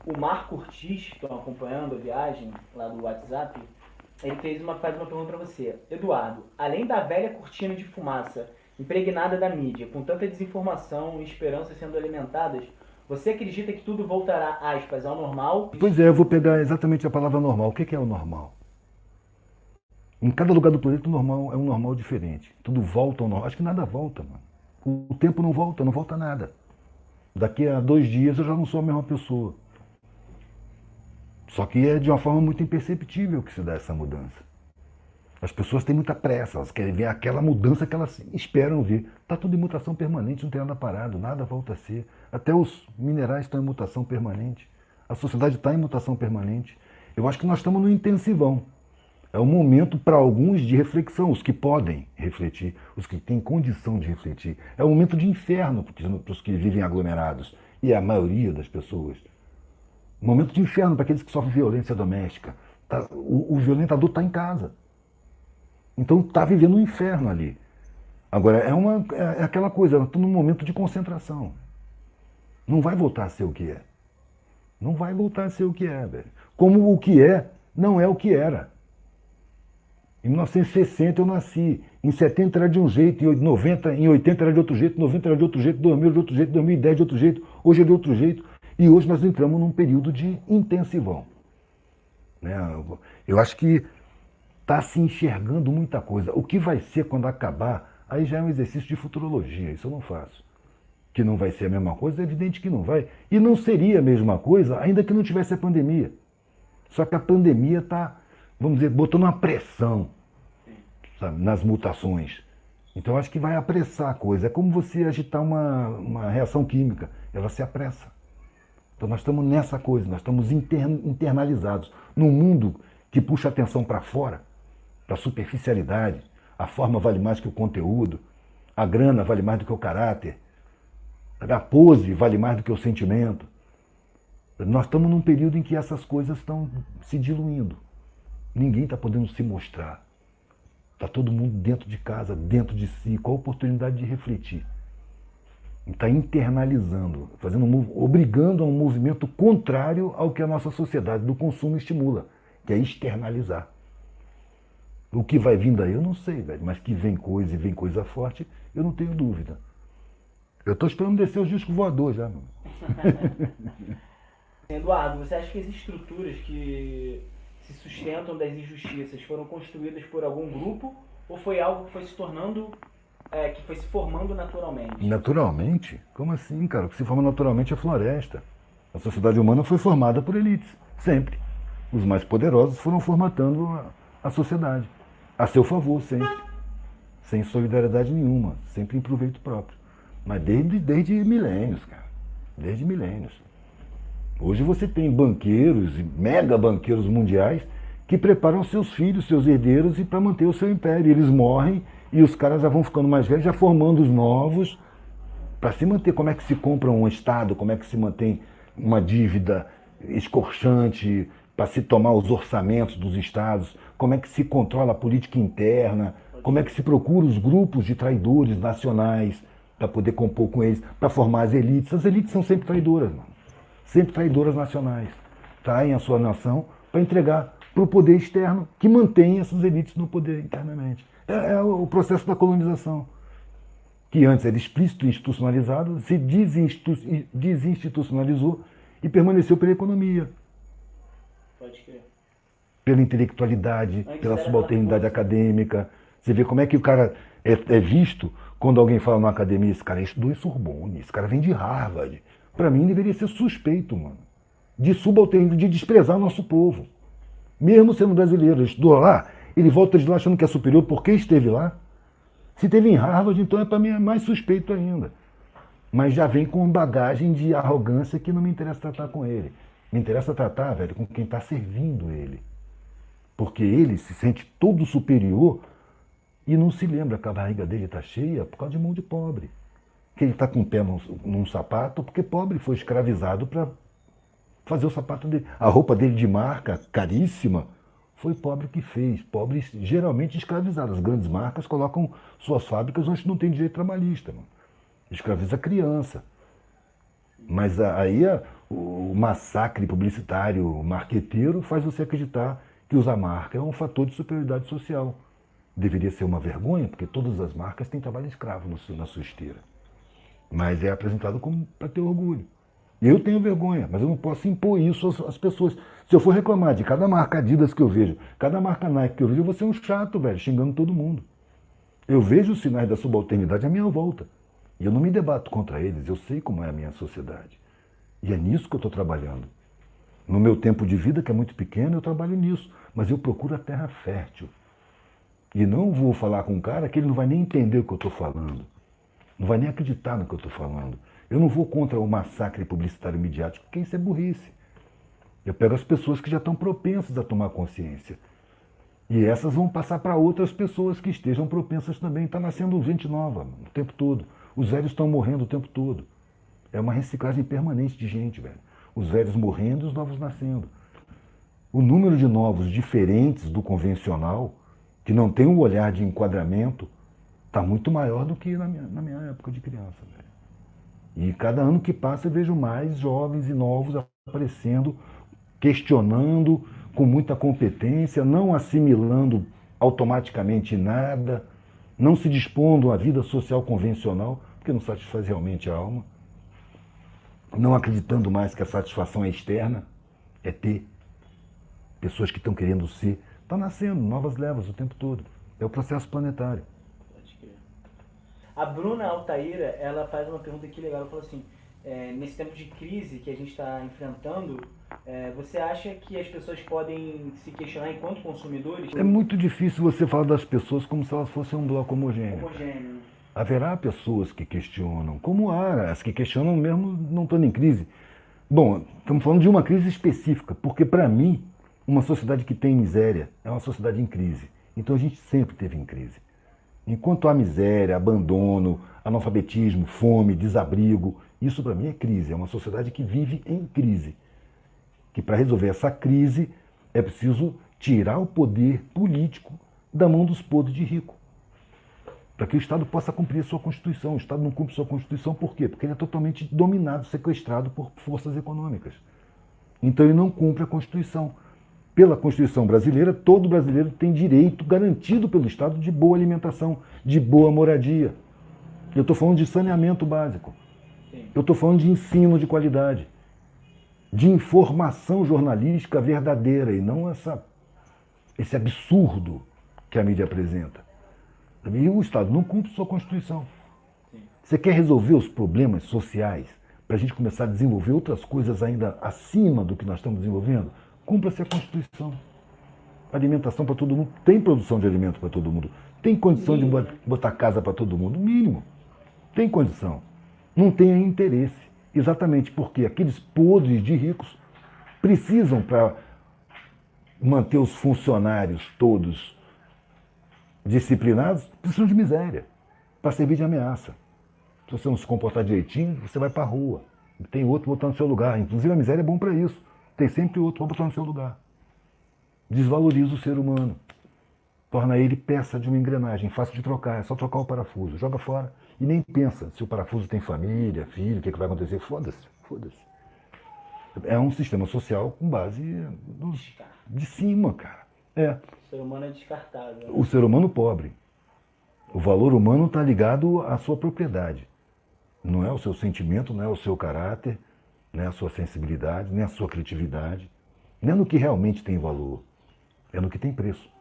O Marco Ortiz, que estão acompanhando a viagem lá do WhatsApp, ele faz uma pergunta para você. Eduardo, além da velha cortina de fumaça impregnada da mídia, com tanta desinformação e esperanças sendo alimentadas, você acredita que tudo voltará, aspas, ao normal? Pois é, eu vou pegar exatamente a palavra normal. O que é o normal? Em cada lugar do planeta o normal é um normal diferente. Tudo volta ao normal. Acho que nada volta, mano. O tempo não volta, não volta nada. Daqui a 2 dias eu já não sou a mesma pessoa. Só que é de uma forma muito imperceptível que se dá essa mudança. As pessoas têm muita pressa, elas querem ver aquela mudança que elas esperam ver. Está tudo em mutação permanente, não tem nada parado, nada volta a ser. Até os minerais estão em mutação permanente. A sociedade está em mutação permanente. Eu acho que nós estamos no intensivão. É um momento para alguns de reflexão, os que podem refletir, os que têm condição de refletir. É um momento de inferno para os que vivem aglomerados, e é a maioria das pessoas. Um momento de inferno para aqueles que sofrem violência doméstica. O violentador está em casa. Então está vivendo um inferno ali. Agora, é aquela coisa, estou num momento de concentração. Não vai voltar a ser o que é. Não vai voltar a ser o que é, velho. Como o que é, não é o que era. Em 1960 eu nasci, em 70 era de um jeito, em 80 era de outro jeito, em 90 era de outro jeito, 2000 de outro jeito, 2010 de outro jeito, hoje é de outro jeito. E hoje nós entramos num período de intensivão. Né? Eu acho que está se enxergando muita coisa. O que vai ser quando acabar, aí já é um exercício de futurologia, isso eu não faço. Que não vai ser a mesma coisa, é evidente que não vai. E não seria a mesma coisa, ainda que não tivesse a pandemia. Só que a pandemia está, vamos dizer, botando uma pressão, sabe, nas mutações. Então acho que vai apressar a coisa. É como você agitar uma reação química, ela se apressa. Então nós estamos nessa coisa, nós estamos internalizados num mundo que puxa a atenção para fora, para a superficialidade. A forma vale mais que o conteúdo, a grana vale mais do que o caráter, a pose vale mais do que o sentimento. Nós estamos num período em que essas coisas estão se diluindo. Ninguém está podendo se mostrar. Está todo mundo dentro de casa, dentro de si, com a oportunidade de refletir. Está internalizando, obrigando a um movimento contrário ao que a nossa sociedade do consumo estimula, que é externalizar. O que vai vir daí eu não sei, velho, mas que vem coisa e vem coisa forte, eu não tenho dúvida. Eu estou esperando descer os discos voadores já, mano. Eduardo, você acha que as estruturas que se sustentam das injustiças foram construídas por algum grupo ou foi algo que foi se tornando, que foi se formando naturalmente? Naturalmente? Como assim, cara? O que se forma naturalmente é floresta. A sociedade humana foi formada por elites, sempre. Os mais poderosos foram formatando a sociedade, a seu favor, sempre. Sem solidariedade nenhuma, sempre em proveito próprio. Mas desde milênios, cara. Desde milênios. Hoje você tem banqueiros, mega banqueiros mundiais, que preparam seus filhos, seus herdeiros, para manter o seu império. Eles morrem e os caras já vão ficando mais velhos, já formando os novos, para se manter. Como é que se compra um Estado, como é que se mantém uma dívida escorchante, para se tomar os orçamentos dos Estados, como é que se controla a política interna, como é que se procura os grupos de traidores nacionais para poder compor com eles, para formar as elites. As elites são sempre traidoras, mano. Sempre traidoras nacionais. Traem a sua nação para entregar para o poder externo que mantém essas elites no poder internamente. É o processo da colonização, que antes era explícito e institucionalizado, se desinstitucionalizou e permaneceu pela economia. Pode crer. Pela intelectualidade, pela subalternidade acadêmica. Você vê como é que o cara é visto quando alguém fala na academia, esse cara estudou em Sorbonne, esse cara vem de Harvard. Para mim deveria ser suspeito, mano, de subalternidade, de desprezar o nosso povo. Mesmo sendo brasileiro, ele estudou lá, ele volta de lá achando que é superior porque esteve lá. Se esteve em Harvard, então para mim é mais suspeito ainda. Mas já vem com bagagem de arrogância que não me interessa tratar com ele. Me interessa tratar, velho, com quem está servindo ele. Porque ele se sente todo superior e não se lembra que a barriga dele está cheia por causa de mão de pobre. Que ele está com o pé num sapato porque pobre foi escravizado para fazer o sapato dele. A roupa dele de marca, caríssima, foi pobre que fez. Pobres geralmente escravizados. As grandes marcas colocam suas fábricas onde não tem direito trabalhista. Mano. Escraviza a criança. Mas aí O massacre publicitário, marqueteiro, faz você acreditar que usar marca é um fator de superioridade social. Deveria ser uma vergonha, porque todas as marcas têm trabalho escravo na sua esteira. Mas é apresentado como para ter orgulho. Eu tenho vergonha, mas eu não posso impor isso às pessoas. Se eu for reclamar de cada marca Adidas que eu vejo, cada marca Nike que eu vejo, eu vou ser um chato, velho, xingando todo mundo. Eu vejo os sinais da subalternidade à minha volta. E eu não me debato contra eles, eu sei como é a minha sociedade. E é nisso que eu estou trabalhando. No meu tempo de vida, que é muito pequeno, eu trabalho nisso. Mas eu procuro a terra fértil. E não vou falar com um cara que ele não vai nem entender o que eu estou falando. Não vai nem acreditar no que eu estou falando. Eu não vou contra o massacre publicitário midiático, porque isso é burrice. Eu pego as pessoas que já estão propensas a tomar consciência. E essas vão passar para outras pessoas que estejam propensas também. Está nascendo gente nova o tempo todo. Os velhos estão morrendo o tempo todo. É uma reciclagem permanente de gente, velho. Os velhos morrendo e os novos nascendo. O número de novos diferentes do convencional, que não tem um olhar de enquadramento, está muito maior do que na minha época de criança, velho. E cada ano que passa eu vejo mais jovens e novos aparecendo, questionando com muita competência, não assimilando automaticamente nada, não se dispondo à vida social convencional, porque não satisfaz realmente a alma, não acreditando mais que a satisfação é externa, é ter pessoas que estão querendo ser. Está nascendo novas levas o tempo todo. É o processo planetário. Pode crer. A Bruna Altaíra, ela faz uma pergunta aqui legal. Ela falou assim, nesse tempo de crise que a gente está enfrentando, você acha que as pessoas podem se questionar enquanto consumidores? É muito difícil você falar das pessoas como se elas fossem um bloco homogêneo. Homogêneo. Haverá pessoas que questionam, como há as que questionam mesmo não estando em crise. Bom, estamos falando de uma crise específica, porque para mim, uma sociedade que tem miséria é uma sociedade em crise. Então a gente sempre teve em crise. Enquanto há miséria, abandono, analfabetismo, fome, desabrigo, isso para mim é crise, é uma sociedade que vive em crise. Que para resolver essa crise é preciso tirar o poder político da mão dos podres de rico. Para que o Estado possa cumprir a sua Constituição. O Estado não cumpre sua Constituição por quê? Porque ele é totalmente dominado, sequestrado por forças econômicas. Então ele não cumpre a Constituição. Pela Constituição brasileira, todo brasileiro tem direito garantido pelo Estado de boa alimentação, de boa moradia. Eu estou falando de saneamento básico. Eu estou falando de ensino de qualidade, de informação jornalística verdadeira e não esse absurdo que a mídia apresenta. E o Estado não cumpre sua Constituição. Você quer resolver os problemas sociais para a gente começar a desenvolver outras coisas ainda acima do que nós estamos desenvolvendo? Cumpra-se a Constituição. Alimentação para todo mundo. Tem produção de alimento para todo mundo. Tem condição de botar casa para todo mundo. Mínimo. Tem condição. Não tem interesse. Exatamente porque aqueles podres de ricos precisam, para manter os funcionários todos disciplinados, precisam de miséria. Para servir de ameaça. Se você não se comportar direitinho, você vai para a rua. Tem outro botando no seu lugar. Inclusive a miséria é bom para isso. Tem sempre outro para botar no seu lugar. Desvaloriza o ser humano. Torna ele peça de uma engrenagem, fácil de trocar. É só trocar o parafuso. Joga fora e nem pensa se o parafuso tem família, filho, o que vai acontecer. Foda-se, foda-se. É um sistema social com base de cima, cara. É. O ser humano é descartável. O ser humano pobre. O valor humano está ligado à sua propriedade. Não é o seu sentimento, não é o seu caráter, não é a sua sensibilidade, nem a sua criatividade. Não é no que realmente tem valor. É no que tem preço.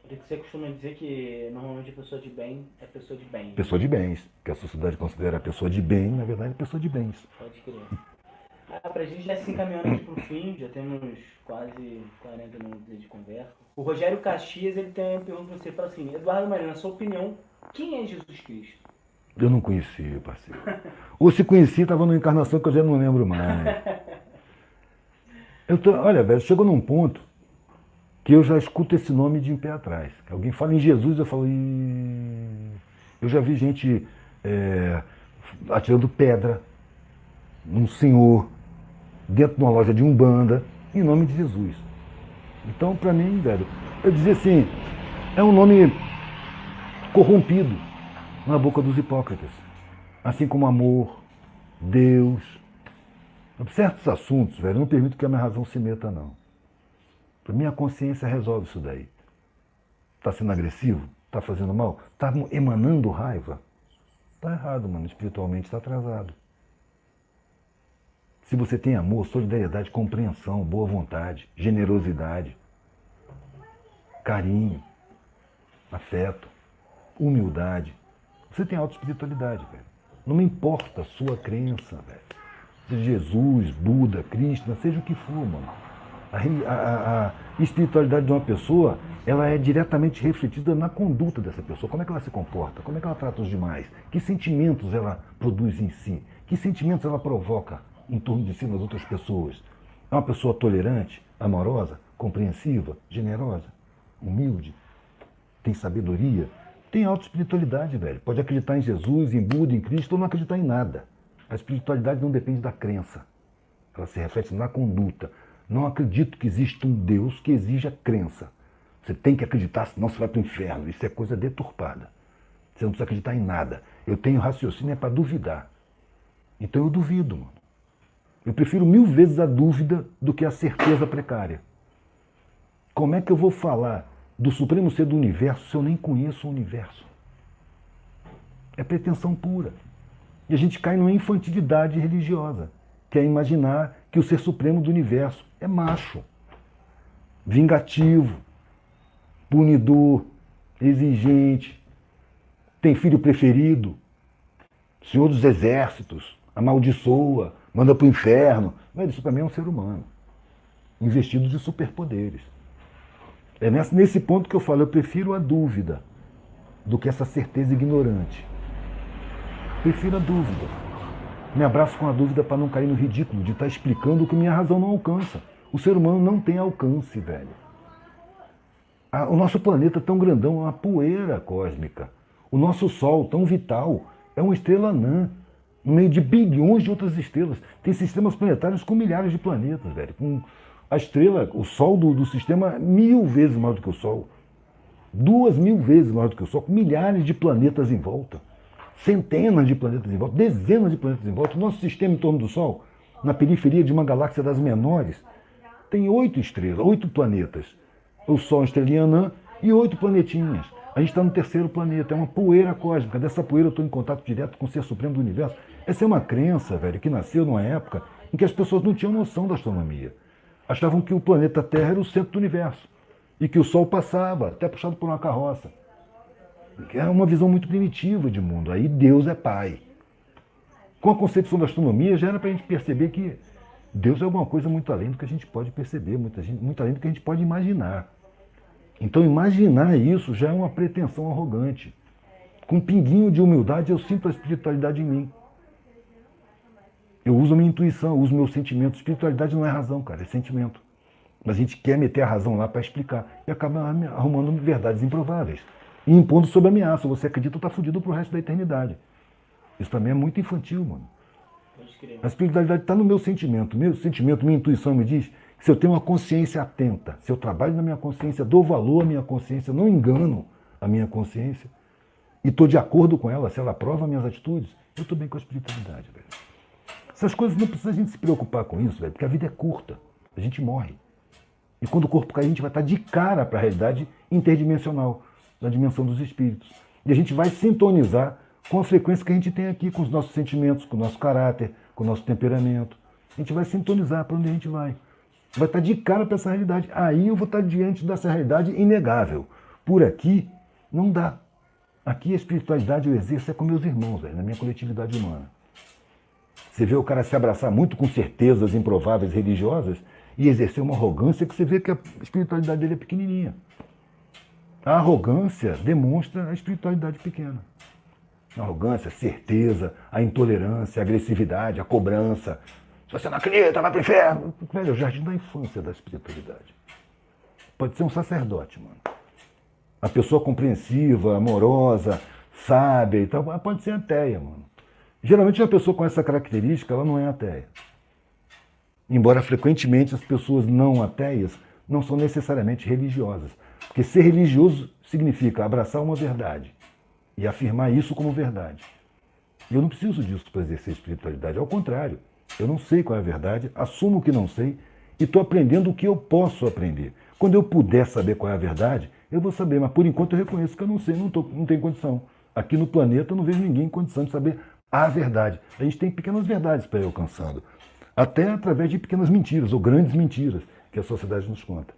Você costuma dizer que normalmente a pessoa de bem é pessoa de bem. Pessoa de bens. Que a sociedade considera a pessoa de bem, na verdade, é pessoa de bens. Pode crer. Pra gente já se encaminhando aqui pro fim, já temos quase 40 minutos de conversa. O Rogério Caxias, ele tem uma pergunta pra você. Fala assim, Eduardo Marinho, na sua opinião, quem é Jesus Cristo? Eu não conhecia, parceiro. Ou se conhecia, estava numa encarnação que eu já não lembro mais. Olha, velho, chegou num ponto que eu já escuto esse nome de em pé atrás. Alguém fala em Jesus, eu falo... Eu já vi gente atirando pedra num senhor dentro de uma loja de Umbanda em nome de Jesus. Então, para mim, velho, eu dizia assim, é um nome corrompido na boca dos hipócritas. Assim como amor, Deus, Certos assuntos, velho, eu não permito que a minha razão se meta, não. A minha consciência resolve isso daí. Está sendo agressivo? Está fazendo mal? Está emanando raiva? Está errado, mano. Espiritualmente está atrasado. Se você tem amor, solidariedade, compreensão, boa vontade, generosidade, carinho, afeto, humildade, você tem autoespiritualidade, velho. Não me importa a sua crença, velho. Seja Jesus, Buda, Krishna, seja o que for, mano. A espiritualidade de uma pessoa, ela é diretamente refletida na conduta dessa pessoa. Como é que ela se comporta? Como é que ela trata os demais? Que sentimentos ela produz em si? Que sentimentos ela provoca em torno de si nas outras pessoas? É uma pessoa tolerante, amorosa, compreensiva, generosa, humilde, tem sabedoria, tem autoespiritualidade, velho. Pode acreditar em Jesus, em Buda, em Cristo ou não acreditar em nada. A espiritualidade não depende da crença. Ela se reflete na conduta. Não acredito que exista um Deus que exija crença. Você tem que acreditar, senão você vai para o inferno. Isso é coisa deturpada. Você não precisa acreditar em nada. Eu tenho raciocínio para duvidar. Então eu duvido, mano. Eu prefiro 1000 vezes a dúvida do que a certeza precária. Como é que eu vou falar do Supremo Ser do Universo se eu nem conheço o Universo? É pretensão pura. E a gente cai numa infantilidade religiosa, que é imaginar que o Ser Supremo do Universo é macho, vingativo, punidor, exigente, tem filho preferido, senhor dos exércitos, amaldiçoa, manda para o inferno. Mas isso para mim é um ser humano, investido de superpoderes. É nesse ponto que eu falo, eu prefiro a dúvida do que essa certeza ignorante. Prefiro a dúvida. Me abraço com a dúvida para não cair no ridículo de estar explicando o que minha razão não alcança. O ser humano não tem alcance, velho. O nosso planeta tão grandão é uma poeira cósmica. O nosso Sol tão vital é uma estrela anã, no meio de bilhões de outras estrelas. Tem sistemas planetários com milhares de planetas, velho. Com a estrela, o Sol do sistema, 1000 vezes maior do que o Sol. 2000 vezes maior do que o Sol, com milhares de planetas em volta. Centenas de planetas em volta, dezenas de planetas em volta. O nosso sistema em torno do Sol, na periferia de uma galáxia das menores, tem 8 estrelas, 8 planetas. O Sol é uma estrelinha anã e 8 planetinhas. A gente está no terceiro planeta, é uma poeira cósmica. Dessa poeira eu estou em contato direto com o Ser Supremo do Universo. Essa é uma crença, velho, que nasceu numa época em que as pessoas não tinham noção da astronomia. Achavam que o planeta Terra era o centro do universo e que o Sol passava, até puxado por uma carroça. É uma visão muito primitiva de mundo. Aí Deus é pai. Com a concepção da astronomia, já era para a gente perceber que Deus é alguma coisa muito além do que a gente pode perceber, muito além do que a gente pode imaginar. Então, imaginar isso já é uma pretensão arrogante. Com um pinguinho de humildade, eu sinto a espiritualidade em mim. Eu uso a minha intuição, eu uso meus sentimentos. Espiritualidade não é razão, cara, é sentimento. Mas a gente quer meter a razão lá para explicar e acaba arrumando verdades improváveis. E impondo sob ameaça. Você acredita, está fudido pro resto da eternidade. Isso para mim é muito infantil, mano. A espiritualidade está no meu sentimento. Meu sentimento, minha intuição me diz que se eu tenho uma consciência atenta, se eu trabalho na minha consciência, dou valor à minha consciência, não engano a minha consciência, e estou de acordo com ela, se ela aprova minhas atitudes, eu estou bem com a espiritualidade, velho. Essas coisas não precisa a gente se preocupar com isso, velho, porque a vida é curta. A gente morre. E quando o corpo cair, a gente vai estar de cara para a realidade interdimensional, na dimensão dos espíritos. E a gente vai sintonizar com a frequência que a gente tem aqui, com os nossos sentimentos, com o nosso caráter, com o nosso temperamento. A gente vai sintonizar para onde a gente vai. Vai estar de cara para essa realidade. Aí eu vou estar diante dessa realidade inegável. Por aqui, não dá. Aqui a espiritualidade eu exerço é com meus irmãos, velho, na minha coletividade humana. Você vê o cara se abraçar muito com certezas improváveis religiosas e exercer uma arrogância que você vê que a espiritualidade dele é pequenininha. A arrogância demonstra a espiritualidade pequena. A arrogância, a certeza, a intolerância, a agressividade, a cobrança. Se você não acredita, vai pro inferno. Velho, é o jardim da infância da espiritualidade. Pode ser um sacerdote, mano. A pessoa compreensiva, amorosa, sábia e tal, pode ser ateia, mano. Geralmente uma pessoa com essa característica, ela não é ateia. Embora frequentemente as pessoas não ateias não são necessariamente religiosas. Porque ser religioso significa abraçar uma verdade e afirmar isso como verdade. E eu não preciso disso para exercer espiritualidade, ao contrário. Eu não sei qual é a verdade, assumo que não sei e estou aprendendo o que eu posso aprender. Quando eu puder saber qual é a verdade, eu vou saber, mas por enquanto eu reconheço que eu não sei, não tenho condição. Aqui no planeta eu não vejo ninguém em condição de saber a verdade. A gente tem pequenas verdades para ir alcançando, até através de pequenas mentiras ou grandes mentiras que a sociedade nos conta.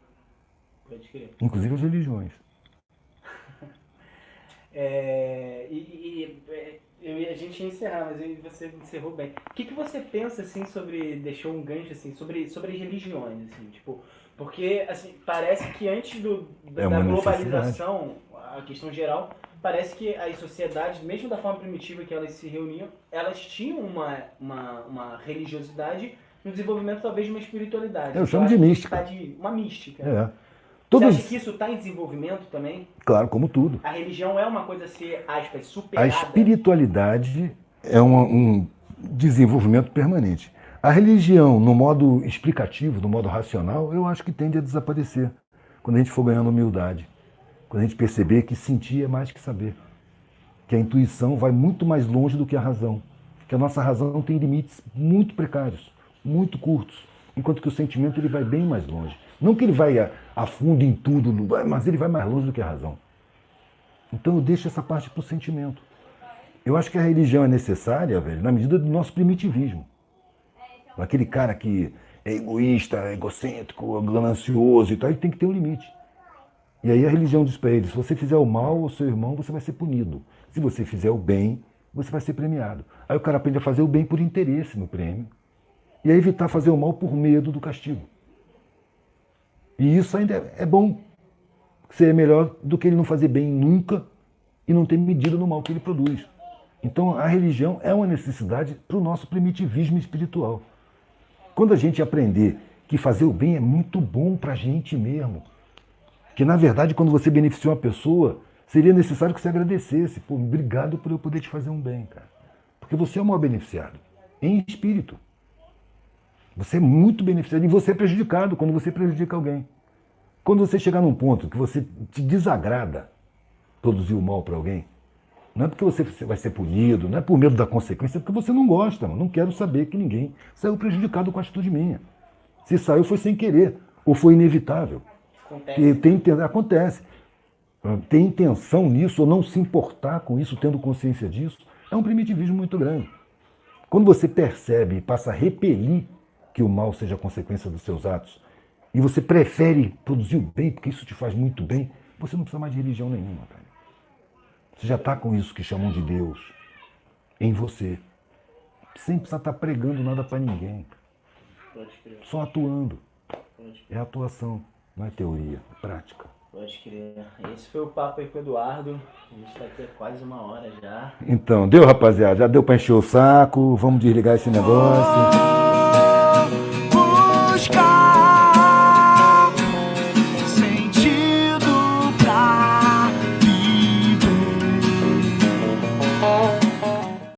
Pode crer. Inclusive as religiões. A gente ia encerrar, mas você encerrou bem. O que você pensa, assim, sobre... Deixou um gancho, assim, sobre as religiões, assim, tipo... Porque, assim, parece que antes da globalização, a questão geral, parece que as sociedades, mesmo da forma primitiva que elas se reuniam, elas tinham uma religiosidade no desenvolvimento, talvez, de uma espiritualidade. Eu chamo de mística. Uma mística. Você acha que isso está em desenvolvimento também? Claro, como tudo. A religião é uma coisa a ser, aspas, superada? A espiritualidade é um desenvolvimento permanente. A religião, no modo explicativo, no modo racional, eu acho que tende a desaparecer quando a gente for ganhando humildade. Quando a gente perceber que sentir é mais que saber. Que a intuição vai muito mais longe do que a razão. Que a nossa razão tem limites muito precários, muito curtos. Enquanto que o sentimento ele vai bem mais longe. Não que ele vai a fundo em tudo, mas ele vai mais longe do que a razão. Então eu deixo essa parte para o sentimento. Eu acho que a religião é necessária, velho, na medida do nosso primitivismo. Aquele cara que é egoísta, egocêntrico, ganancioso e tal, ele tem que ter um limite. E aí a religião diz para ele, se você fizer o mal ao seu irmão, você vai ser punido. Se você fizer o bem, você vai ser premiado. Aí o cara aprende a fazer o bem por interesse no prêmio. E a evitar fazer o mal por medo do castigo. E isso ainda é bom. Seria melhor do que ele não fazer bem nunca e não ter medida no mal que ele produz. Então a religião é uma necessidade para o nosso primitivismo espiritual. Quando a gente aprender que fazer o bem é muito bom para a gente mesmo, que na verdade quando você beneficia uma pessoa, seria necessário que você agradecesse. Pô, obrigado por eu poder te fazer um bem, cara. Porque você é o maior beneficiado, em espírito. Você é muito beneficiado e você é prejudicado quando você prejudica alguém. Quando você chegar num ponto que você te desagrada produzir o mal para alguém, não é porque você vai ser punido, não é por medo da consequência, é porque você não gosta, mano. Não quero saber que ninguém saiu prejudicado com a atitude minha. Se saiu foi sem querer, ou foi inevitável. Acontece. Ter intenção nisso, ou não se importar com isso, tendo consciência disso, é um primitivismo muito grande. Quando você percebe e passa a repelir que o mal seja consequência dos seus atos, e você prefere produzir o bem, porque isso te faz muito bem, você não precisa mais de religião nenhuma, velho. Você já está com isso que chamam de Deus em você. Sem precisar estar pregando nada para ninguém. Só atuando. É atuação, não é teoria, é prática. Pode crer. Esse foi o papo aí com o Eduardo. A gente está aqui há quase 1 hora já. Então, deu, rapaziada? Já deu para encher o saco? Vamos desligar esse negócio.